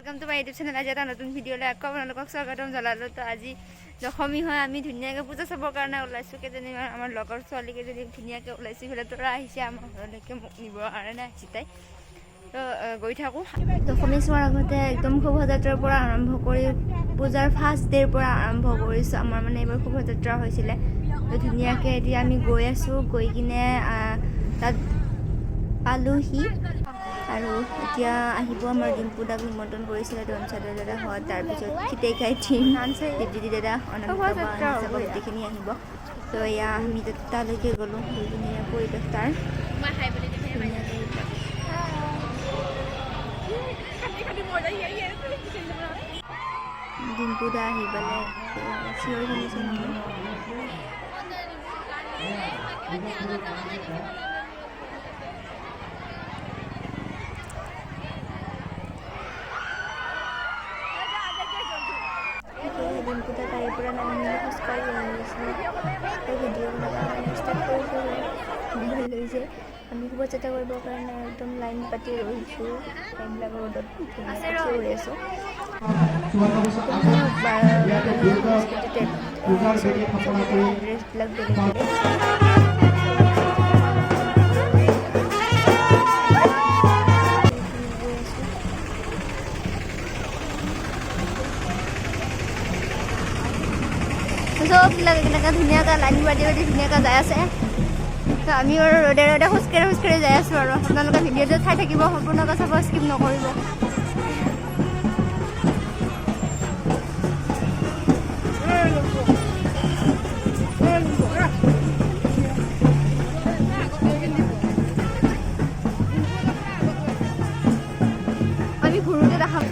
Welcome to my YouTube channel. आज এটা নতুন ভিডিঅ'লৈ আকৌ আপোনালোকক স্বাগতম জনালোঁ। তো আজি দশমী হয়, আমি ধুনীয়াকৈ পূজা চাবৰ কাৰণে ওলাইছোঁ। কেইজনীমান আমাৰ লগৰ ছোৱালী কেইজনী ধুনীয়াকৈ ওলাইছোঁ। ইফালে তৰা আহিছে আমাৰ ঘৰলৈকে মোক নিবৰ কাৰণে আহিছে তাই। তো গৈ থাকোঁ। দশমী চোৱাৰ আগতে একদম শোভাযাত্ৰাৰ পৰা আৰম্ভ কৰি পূজাৰ ফাৰ্ষ্ট ডে'ৰ পৰা আৰম্ভ কৰিছোঁ। আমাৰ মানে এইবাৰ শোভাযাত্ৰা হৈছিলে। তো ধুনীয়াকৈ এতিয়া আমি গৈ আছোঁ। গৈ কিনে তাত পালোহি আৰু এতিয়া আহিব আমাৰ ডিম্পু দাক নিমন্ত্ৰণ কৰিছিলে ডনচাদা দাদা হয়, তাৰপিছত খিতেকাই টিম দিদি দাদা অনামিকা গোটেইখিনি আহিব। তো এয়া আমি তালৈকে গ'লোঁ। গৈ কিনে পৰিৱেশ তাৰ ডিম্পু দা আহি পেলাই চিঞৰ শুনিছে নহয়। ডিম্পুটা গাড়ীৰ পৰা নামি খোজকাঢ়ি আহিছিলোঁ। ভিডিঅ' বনাবলৈ ষ্টাৰ্ট কৰিছোঁ। লৈ যে আমি শোভাযাত্ৰা কৰিবৰ কাৰণে একদম লাইন পাতি ৰহিছোঁ। লাইনবিলাক ৰ'দত ৰৈ আছোঁ। ড্ৰেছবিলাক বেলেগ বেলেগ। চববিলাক এনেকৈ ধুনীয়াকৈ লাইন পাতি পাতি ধুনীয়াকৈ যাই আছে। তো আমি আৰু ৰ'দে ৰ'দে খোজকাঢ়ি যাই আছোঁ। আৰু আপোনালোকে ভিডিঅ'টো চাই থাকিব, সম্পূৰ্ণকৈ চাব, স্কিপ নকৰিব। আমি ঘূৰোঁতে দেখাম।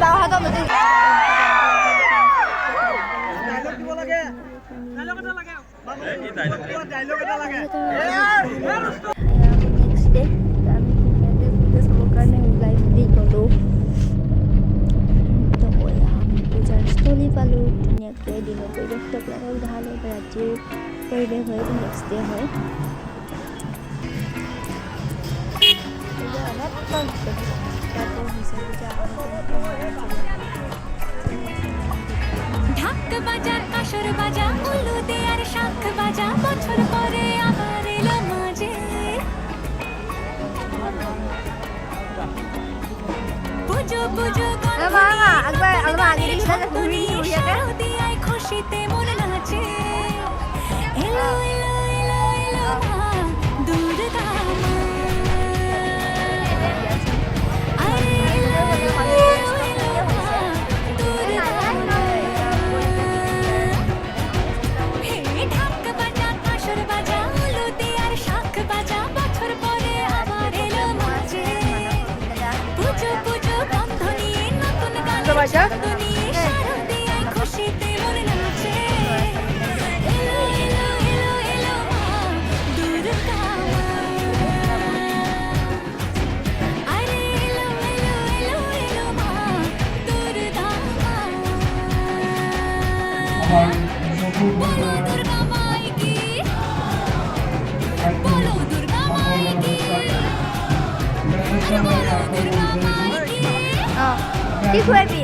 বাবাহঁতক নেক্সট ডে আমি ধুনীয়াকৈ পূজা চাবৰ কাৰণে ওলাই মেলি গ'লোঁ। তো আমি পূজাৰ স্থলী পালোঁ। ধুনীয়াকৈ দিনৰ পৰিৱেশটো আপোনালোকক ভাল হয়, ৰাতিৰ পৰিৱেশ হয়, নেক্সট ডে হয়। ঢাক বাজা কাসর বাজা উলু দে আর শাঁখ বাজা বছর পরে আবার এলো মাঝে বুঝো বুঝো দিয়ায় খুশিতে মন নাচে এলো এলো এলো এলো মা দুর্গা মা বাজা খুশিতে মনে নাচে এলো এলো এলো এলো মা দুর্গা আরে এলো এলো এলো এলো মা দুর্গা বলো দুর্গা মাই কি, বলো দুর্গা মাই কি, বলো দুর্গা মাই কি। কি খুৱাবি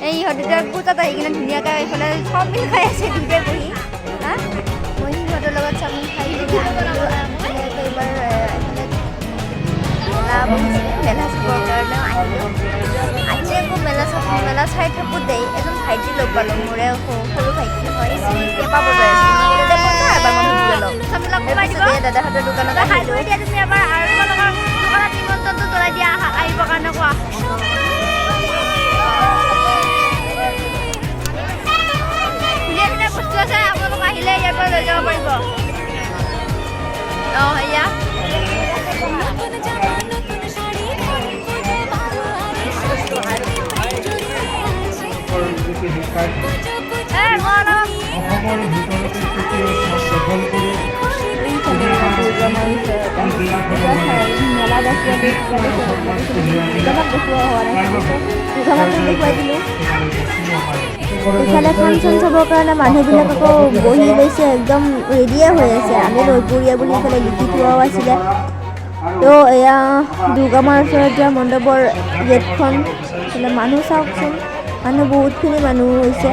এই ইহঁতে পূজাত আহি কিনে ধুনীয়াকৈ এইফালে চাওমিন খাই আছে দুইটাই বহি। মই সিহঁতৰ লগত চাওমিন খাই এইবাৰ মেলা চাবৰ কাৰণেও আহিলোঁ। আজি আকৌ মেলা চাই থাকোঁতেই এজন ভাইটি লগ পালোঁ। মোৰে সৰু ভাইটি হয়, পেপা বজাই দাদাহঁতৰ দোকানত আহিলোঁ। এতিয়া তুমি এবাৰ আৰু তোমালোকৰ দোকানত নিমন্ত্ৰণটো জনাই দিয়া আহিবৰ কাৰণে কোৱা। ধুনীয়া ধুনীয়া বস্তু আছে, আপোনালোক আহিলে ইয়াৰ পৰা লৈ যাব পাৰিব। অঁ এয়া মেলা ইফালে ফাংচন চাবৰ কাৰণে মানুহবিলাক আকৌ বহি লৈছে, একদম ৰেডিয়ে হৈ আছে। আমি নৈপুৰীয়া বুলি ইফালে লিখি থোৱাও আছিলে। তো এয়া দুৰ্গামাৰ ওচৰত যোৱা মণ্ডপৰ গেটখন। মানুহ চাওকচোন, মানুহ বহুতখিনি মানুহ হৈছে।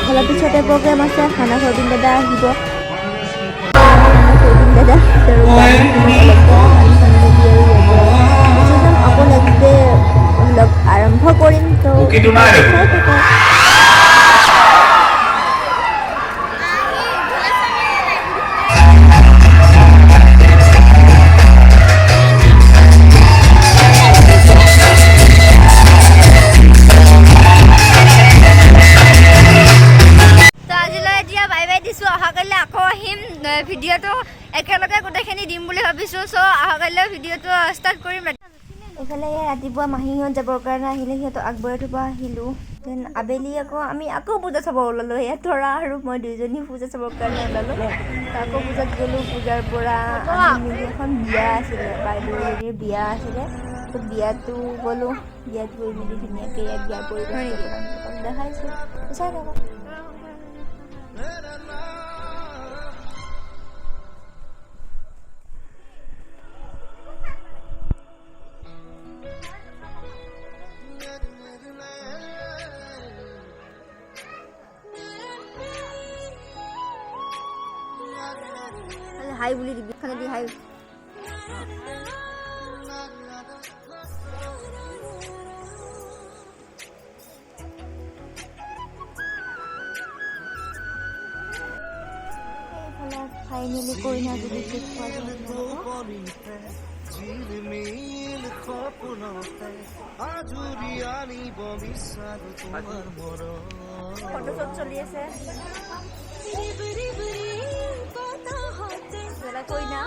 অলপ পিছতে প্ৰগ্ৰেম আছে, খানা খৰদিন দাদা আহিব। দাদা আকৌ নেক্সট ডে লগ আৰম্ভ কৰিম। তো ভিডিঅ'টো একেলগে গোটেইখিনি দিম বুলি ভাবিছোঁ। চ' অহাকাইলৈ ভিডিঅ'টো ষ্টাৰ্ট কৰিম। এইফালে ৰাতিপুৱা মাহীহঁত যাবৰ কাৰণে আহিলে, সিহঁতক আগবঢ়াই থ'ব আহিলোঁ। দেন আবেলি আমি আকৌ পূজা চাব ওলালোঁ। সেয়া তৰা আৰু মই দুইজনী পূজা চাবৰ কাৰণে ওলালোঁ। আকৌ পূজাত গ'লোঁ। পূজাৰ পৰা আহি মেলি এখন বিয়া আছিলে, বাইদেউ এজনীৰ বিয়া আছিলে। তো বিয়াতো গ'লোঁ। বিয়াত গৈ মেলি ধুনীয়াকৈ ইয়াত বিয়াৰ পৰিৱেশটো দেখাইছোঁ, চাই থাকক। হাই বুলি দিবি, খানে দি হাই। ফাইনেলি কইনা যদি ঠিক পোৱা যায়। ফটোশ্বুট চলি আছে। কইনা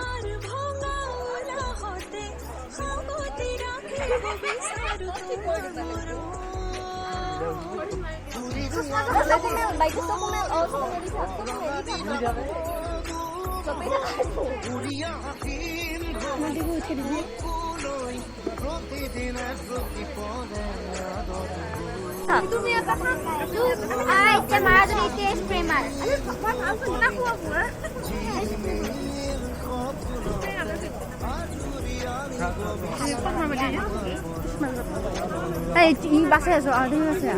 বাছে আছো আৰু আছে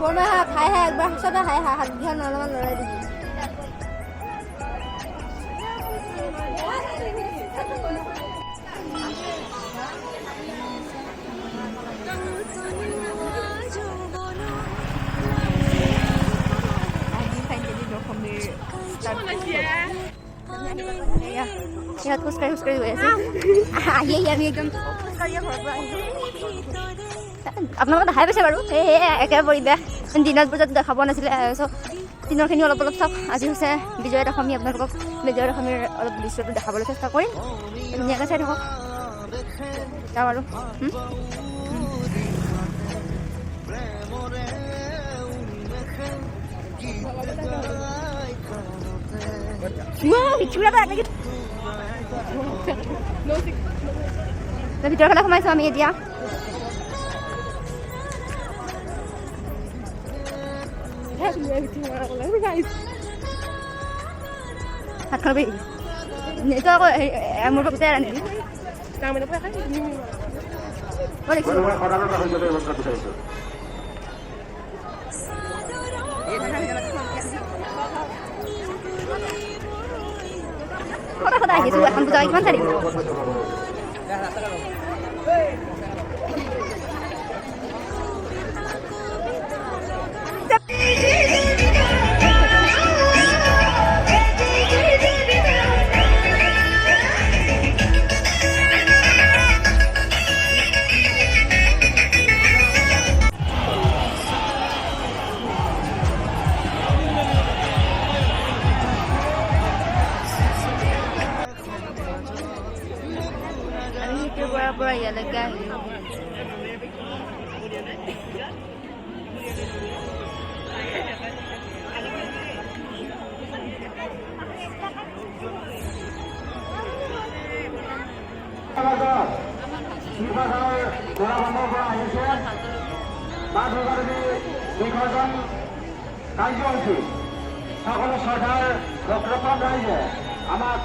বৰমা খাই একবাৰ সঁচাতে খাই হাত বিহান অলপমান লৰাই দিবি। ইয়াত খোজকাঢ়ি গৈ আছে। আহি আমি একদম খোজকাঢ়িয়ে ঘৰৰ পৰা আহিলোঁ। আপোনালোকে দেখাই পাইছে বাৰু, সেয়ে একে পৰিৱেশ। দিনত বজাত দেখা পোৱা নাছিলে। চ' দিনৰখিনি অলপ চাওক। আজি হৈছে বিজয়া দশমী। আপোনালোকক বিজয়া দশমীৰ অলপ দৃশ্যটো দেখাবলৈ চেষ্টা কৰিম। ধুনীয়াকৈ চাই থাকক। যাওঁ আৰু ভিতৰৰ ফালে সোমাইছোঁ আমি এতিয়া। ভাত খাব এইটো আকৌ মোৰ পকতে ৰান্ধিবি। সদায় আহিছোঁ। এখন পূজা কিমান চাই থাকিব। পৰা ইয়ালৈকে আহিলোঁ। কাৰ্যসূচী সকলো শ্ৰদ্ধাৰ ভক্তপ্ৰাণ ৰাইজে আমাক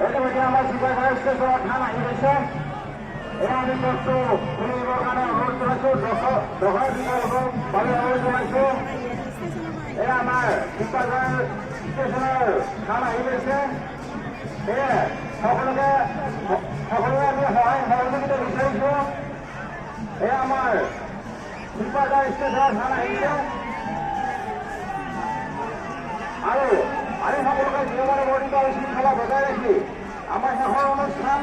ইতিমধ্যে আমাৰ শিৱসাগৰ ষ্টেচনৰ ধান আহি গৈছে। এয়া আমি বস্তু ফুৰিবৰ কাৰণে অনুৰোধ জনাইছোঁ, দহৰ বিকল্পৰ বাবে অনুৰোধ জনাইছোঁ। এয়া আমাৰ শিৱসাগৰ ষ্টেচনৰ ধান আহি গৈছে। সেয়ে সকলোৱে আমি সহায় সহযোগিতা বিচাৰিছোঁ। এয়া আমাৰ শিৱসাগৰ ষ্টেচনৰ ধান আহিছে আৰু আমি সকলোকে নিয়মানুবৰ্তিত শৃংখলা বজাই ৰাখি আমাৰ শেষৰ অনুষ্ঠান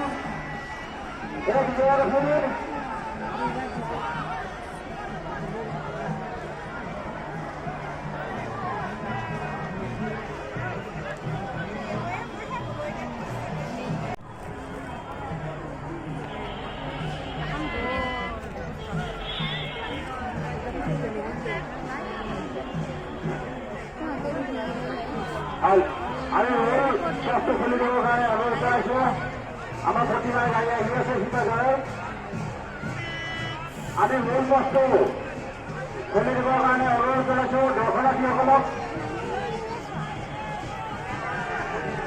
এই বিজয়াদশমীৰ আমি স্বাস্থ্য খুলিবৰ কাৰণে অনুৰোধ জনাইছোঁ। আমাৰ প্ৰতিমাৰ গাড়ী আহি আছে শিৱসাগৰ। আমি মূল বস্তু খুলি দিবৰ কাৰণে অনুৰোধ জনাইছোঁ দৰ্শনাৰ্থীসকলক।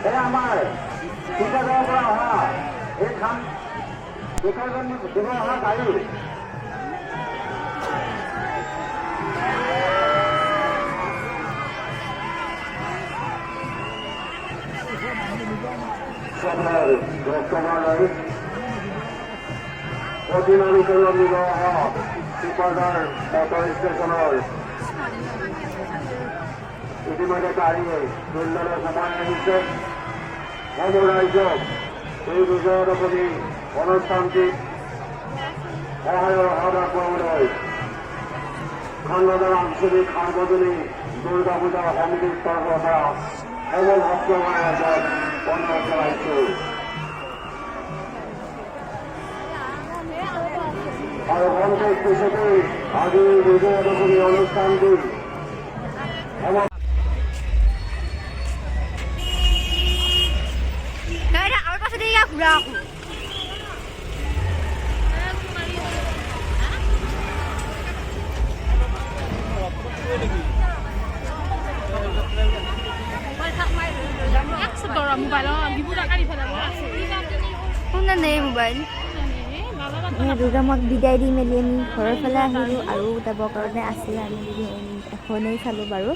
এয়া আমাৰ শিৱসাগৰৰ পৰা অহা এই ধান বিসৰ্জন দিব অহা গাড়ী। বৰ্তমানলৈ অধিনাৰীকৰণ দিব অহা শিৱসাগৰ মটৰ ষ্টেচনৰ ইতিমধ্যে গাড়ীয়ে দুৰ্দলৰ সময় আহিছে। সমূহ ৰাইজক এই বিজয়াদশমী অনুষ্ঠানটিত সহায়ৰ হাত আগবঢ়াবলৈ খণ্ডদাৰ আঞ্চলিক সাৰ্বজনীন দুৰ্গা পূজা সমিতিৰ তৰফৰ পৰা সকলো ভক্তগণ ৰাইজক অনুৰোধ জনাইছোঁ। আৰু সন্তোষ পিছতে আজিৰ বিজয়াদশমী অনুষ্ঠানটি আৰু পাছতে ইয়াক ঘূৰা আকৌ মোবাইল দুৰ্গা মাক বিদায় দি মেলি আমি ঘৰৰ ফালে আহিলোঁ আৰু যাবৰ কাৰণে আছিল। আমি এখনেই চালোঁ বাৰু।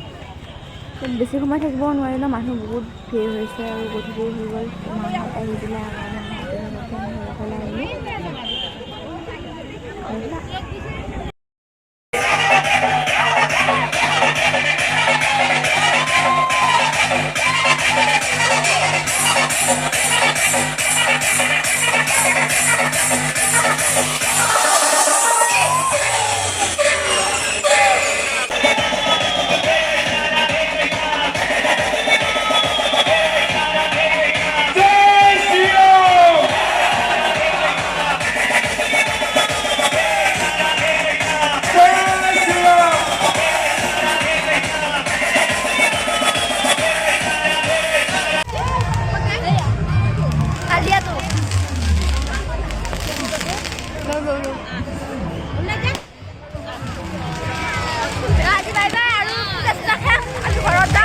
বেছি সময় থাকিব নোৱাৰি ন, মানুহ বহুত ভিৰ হৈছে আৰু গধূলি হৈ গ'ল। মাহঁত আহি দিলে ঘৰৰ ফালে আহিলোঁ। আজি বাই বাই আৰু পূজা চূজা খাম আমি ঘৰত যাম